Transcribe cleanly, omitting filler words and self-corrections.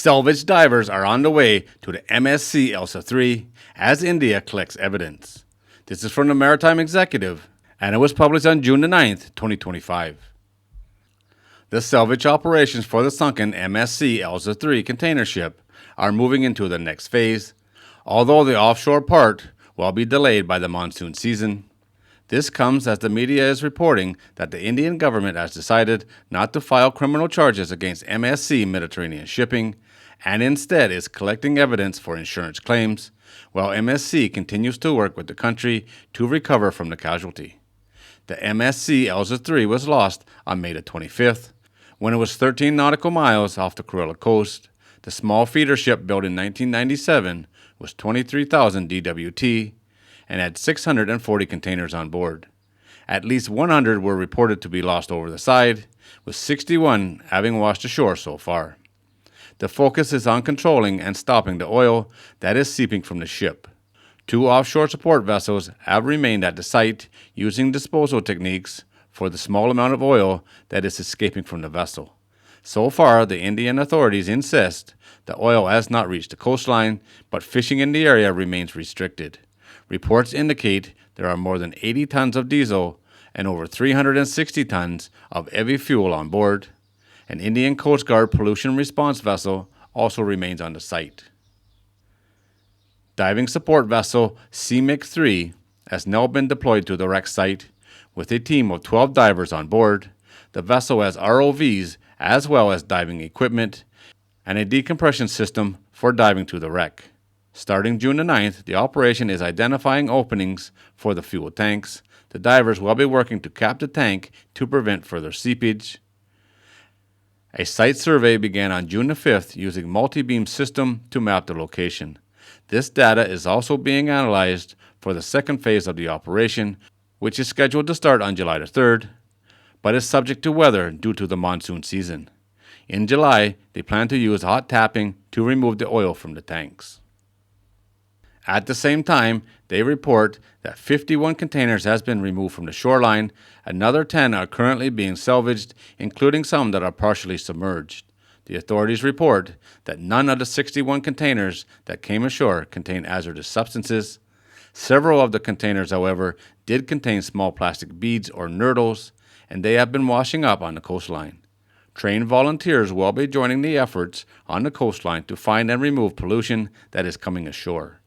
Salvage divers are on the way to the MSC Elsa 3 as India collects evidence. This is from the Maritime Executive, and it was published on June the 9th, 2025. The salvage operations for the sunken MSC Elsa 3 container ship are moving into the next phase, although the offshore part will be delayed by the monsoon season. This comes as the media is reporting that the Indian government has decided not to file criminal charges against MSC Mediterranean Shipping and instead is collecting evidence for insurance claims, while MSC continues to work with the country to recover from the casualty. The MSC Elsa 3 was lost on May the 25th, when it was 13 nautical miles off the Kerala coast. The small feeder ship built in 1997 was 23,000 DWT and had 640 containers on board. At least 100 were reported to be lost over the side, with 61 having washed ashore so far. The focus is on controlling and stopping the oil that is seeping from the ship. 2 offshore support vessels have remained at the site using disposal techniques for the small amount of oil that is escaping from the vessel. So far, the Indian authorities insist the oil has not reached the coastline, but fishing in the area remains restricted. Reports indicate there are more than 80 tons of diesel and over 360 tons of heavy fuel on board. An Indian Coast Guard pollution response vessel also remains on the site. Diving support vessel CMIC 3 has now been deployed to the wreck site with a team of 12 divers on board. The vessel has ROVs as well as diving equipment and a decompression system for diving to the wreck. Starting June the 9th, the operation is identifying openings for the fuel tanks. The divers will be working to cap the tank to prevent further seepage. A site survey began on June the 5th using multi-beam system to map the location. This data is also being analyzed for the second phase of the operation, which is scheduled to start on July the 3rd, but is subject to weather due to the monsoon season. In July, they plan to use hot tapping to remove the oil from the tanks. At the same time, they report that 51 containers has been removed from the shoreline. Another 10 are currently being salvaged, including some that are partially submerged. The authorities report that none of the 61 containers that came ashore contain hazardous substances. Several of the containers, however, did contain small plastic beads or nurdles, and they have been washing up on the coastline. Trained volunteers will be joining the efforts on the coastline to find and remove pollution that is coming ashore.